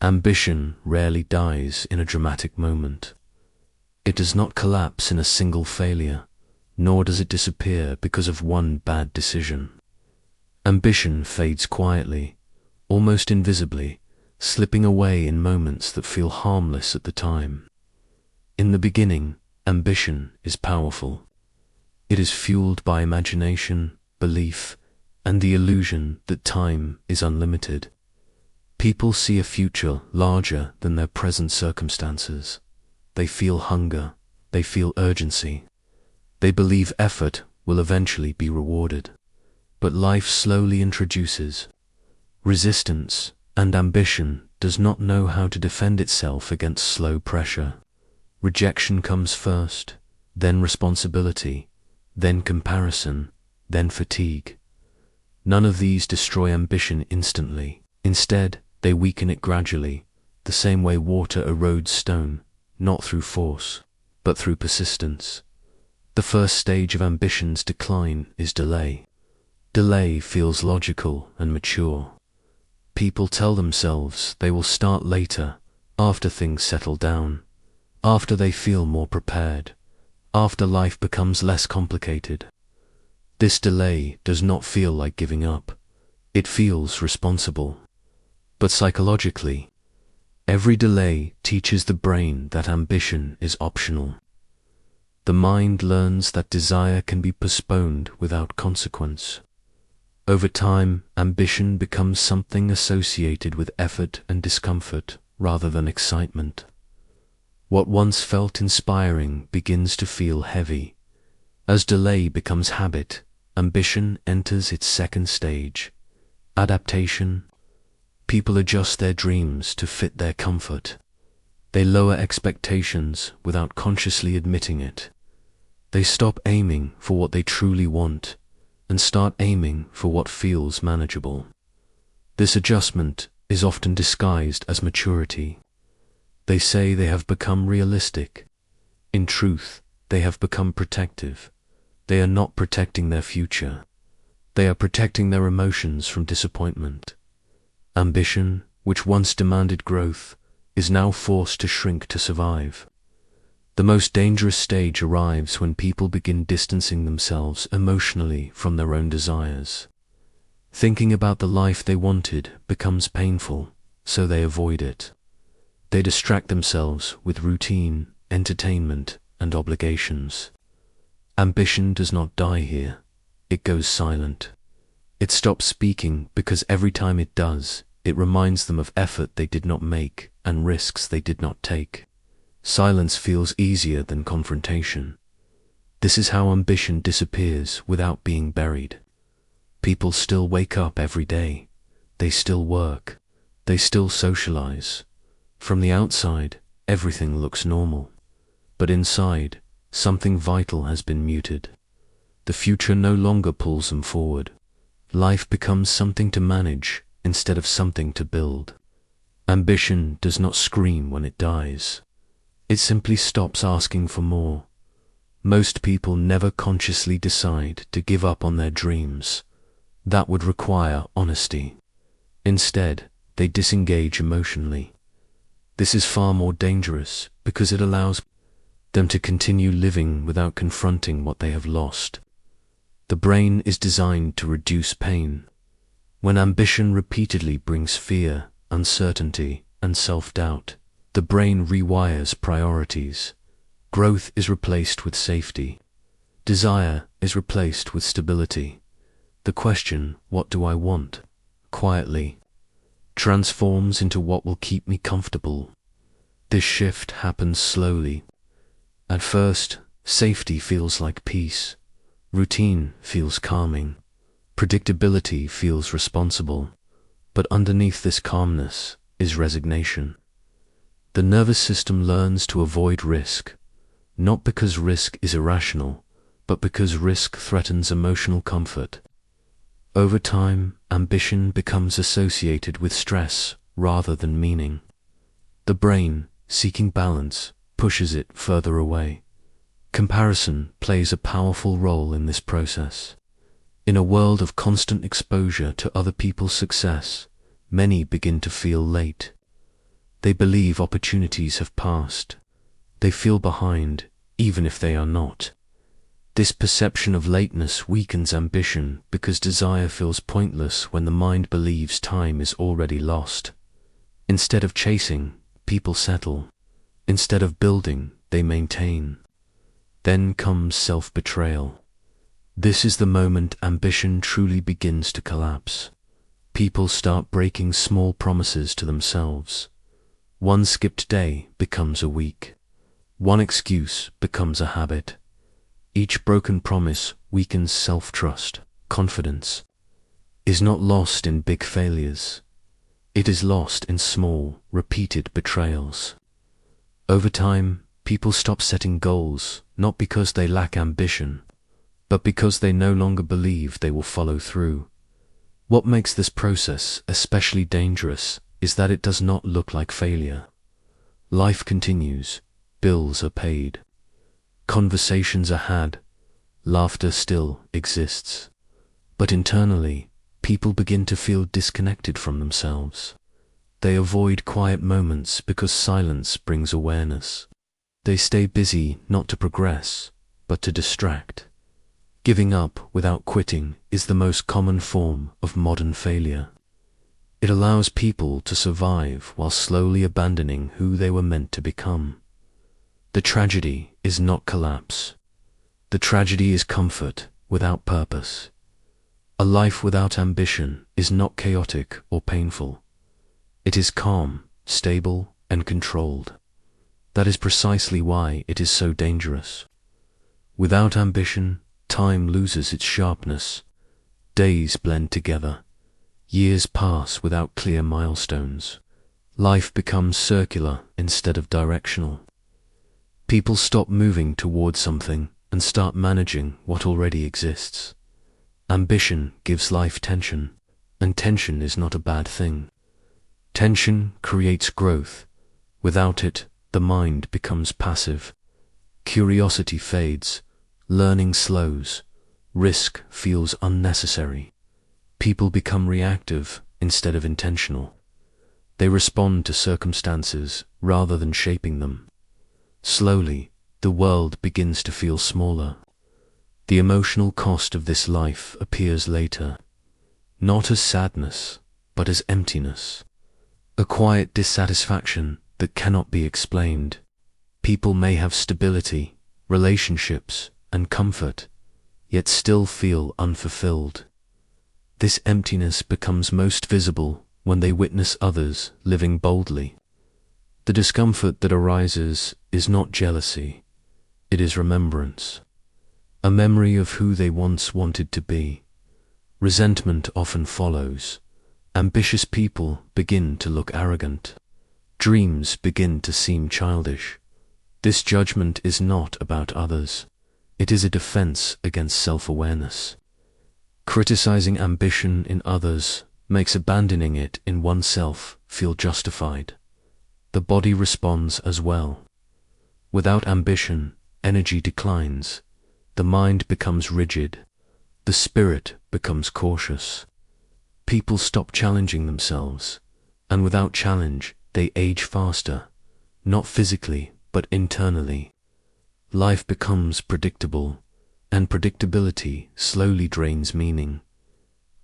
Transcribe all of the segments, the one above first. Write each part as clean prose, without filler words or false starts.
Ambition rarely dies in a dramatic moment. It does not collapse in a single failure, nor does it disappear because of one bad decision. Ambition fades quietly, almost invisibly, slipping away in moments that feel harmless at the time. In the beginning, ambition is powerful. It is fueled by imagination, belief, and the illusion that time is unlimited. People see a future larger than their present circumstances. They feel hunger, they feel urgency. They believe effort will eventually be rewarded. But life slowly introduces resistance, and ambition does not know how to defend itself against slow pressure. Rejection comes first, then responsibility, then comparison, then fatigue. None of these destroy ambition instantly. Instead, they weaken it gradually, the same way water erodes stone, not through force, but through persistence. The first stage of ambition's decline is delay. Delay feels logical and mature. People tell themselves they will start later, after things settle down, after they feel more prepared, after life becomes less complicated. This delay does not feel like giving up. It feels responsible. But psychologically, every delay teaches the brain that ambition is optional. The mind learns that desire can be postponed without consequence. Over time, ambition becomes something associated with effort and discomfort rather than excitement. What once felt inspiring begins to feel heavy. As delay becomes habit, ambition enters its second stage, adaptation. People adjust their dreams to fit their comfort. They lower expectations without consciously admitting it. They stop aiming for what they truly want and start aiming for what feels manageable. This adjustment is often disguised as maturity. They say they have become realistic. In truth, they have become protective. They are not protecting their future. They are protecting their emotions from disappointment. Ambition, which once demanded growth, is now forced to shrink to survive. The most dangerous stage arrives when people begin distancing themselves emotionally from their own desires. Thinking about the life they wanted becomes painful, so they avoid it. They distract themselves with routine, entertainment, and obligations. Ambition does not die here. It goes silent. It stops speaking because every time it does, it reminds them of effort they did not make and risks they did not take. Silence feels easier than confrontation. This is how ambition disappears without being buried. People still wake up every day. They still work. They still socialize. From the outside, everything looks normal. But inside, something vital has been muted. The future no longer pulls them forward. Life becomes something to manage instead of something to build. Ambition does not scream when it dies. It simply stops asking for more. Most people never consciously decide to give up on their dreams. That would require honesty. Instead, they disengage emotionally. This is far more dangerous because it allows them to continue living without confronting what they have lost. The brain is designed to reduce pain. When ambition repeatedly brings fear, uncertainty, and self-doubt, the brain rewires priorities. Growth is replaced with safety. Desire is replaced with stability. The question, "What do I want?" quietly transforms into "What will keep me comfortable?" This shift happens slowly. At first, safety feels like peace. Routine feels calming. Predictability feels responsible. But underneath this calmness is resignation. The nervous system learns to avoid risk, not because risk is irrational, but because risk threatens emotional comfort. Over time, ambition becomes associated with stress rather than meaning. The brain, seeking balance, pushes it further away. Comparison plays a powerful role in this process. In a world of constant exposure to other people's success, many begin to feel late. They believe opportunities have passed. They feel behind, even if they are not. This perception of lateness weakens ambition because desire feels pointless when the mind believes time is already lost. Instead of chasing, people settle. Instead of building, they maintain. Then comes self-betrayal. This is the moment ambition truly begins to collapse. People start breaking small promises to themselves. One skipped day becomes a week. One excuse becomes a habit. Each broken promise weakens self-trust. Confidence is not lost in big failures. It is lost in small, repeated betrayals. Over time, people stop setting goals, not because they lack ambition, but because they no longer believe they will follow through. What makes this process especially dangerous is that it does not look like failure. Life continues, bills are paid, conversations are had, laughter still exists. But internally, people begin to feel disconnected from themselves. They avoid quiet moments because silence brings awareness. They stay busy not to progress, but to distract. Giving up without quitting is the most common form of modern failure. It allows people to survive while slowly abandoning who they were meant to become. The tragedy is not collapse. The tragedy is comfort without purpose. A life without ambition is not chaotic or painful. It is calm, stable, and controlled. That is precisely why it is so dangerous. Without ambition, time loses its sharpness. Days blend together. Years pass without clear milestones. Life becomes circular instead of directional. People stop moving toward something and start managing what already exists. Ambition gives life tension, and tension is not a bad thing. Tension creates growth. Without it, the mind becomes passive. Curiosity fades. Learning slows. Risk feels unnecessary. People become reactive instead of intentional. They respond to circumstances rather than shaping them. Slowly, the world begins to feel smaller. The emotional cost of this life appears later, not as sadness, but as emptiness. A quiet dissatisfaction that cannot be explained. People may have stability, relationships, and comfort, yet still feel unfulfilled. This emptiness becomes most visible when they witness others living boldly. The discomfort that arises is not jealousy, it is remembrance. A memory of who they once wanted to be. Resentment often follows. Ambitious people begin to look arrogant. Dreams begin to seem childish. This judgment is not about others. It is a defense against self-awareness. Criticizing ambition in others makes abandoning it in oneself feel justified. The body responds as well. Without ambition, energy declines. The mind becomes rigid. The spirit becomes cautious. People stop challenging themselves, and without challenge, they age faster, not physically, but internally. Life becomes predictable, and predictability slowly drains meaning.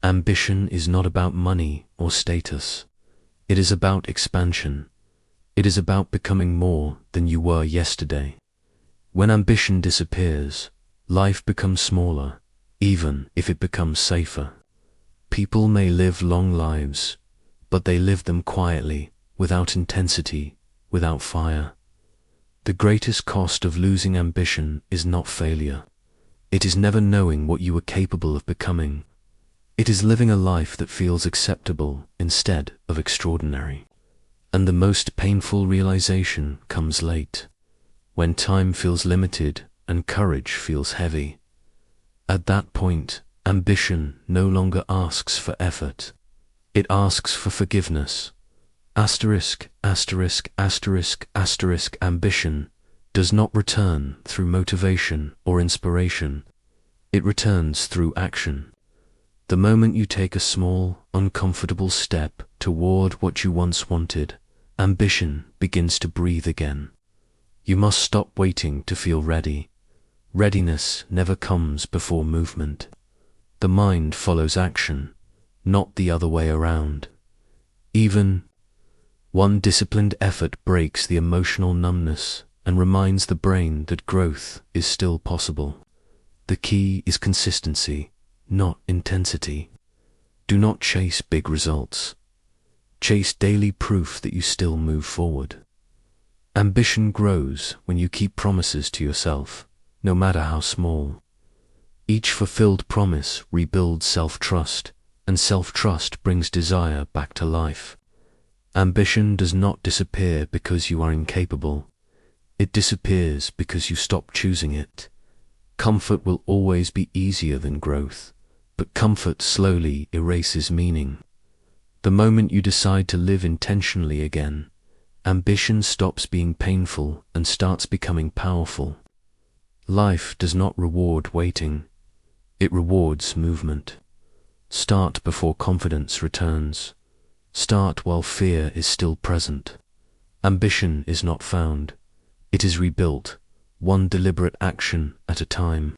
Ambition is not about money or status. It is about expansion. It is about becoming more than you were yesterday. When ambition disappears, life becomes smaller, even if it becomes safer. People may live long lives, but they live them quietly, without intensity, without fire. The greatest cost of losing ambition is not failure. It is never knowing what you are capable of becoming. It is living a life that feels acceptable instead of extraordinary. And the most painful realization comes late, when time feels limited and courage feels heavy. At that point, ambition no longer asks for effort. It asks for forgiveness. Asterisk, asterisk, asterisk, asterisk. Ambition does not return through motivation or inspiration. It returns through action. The moment you take a small, uncomfortable step toward what you once wanted, ambition begins to breathe again. You must stop waiting to feel ready. Readiness never comes before movement. The mind follows action, not the other way around. Even one disciplined effort breaks the emotional numbness and reminds the brain that growth is still possible. The key is consistency, not intensity. Do not chase big results. Chase daily proof that you still move forward. Ambition grows when you keep promises to yourself, no matter how small. Each fulfilled promise rebuilds self-trust, and self-trust brings desire back to life. Ambition does not disappear because you are incapable. It disappears because you stop choosing it. Comfort will always be easier than growth, but comfort slowly erases meaning. The moment you decide to live intentionally again, ambition stops being painful and starts becoming powerful. Life does not reward waiting. It rewards movement. Start before confidence returns. Start while fear is still present. Ambition is not found. It is rebuilt, one deliberate action at a time.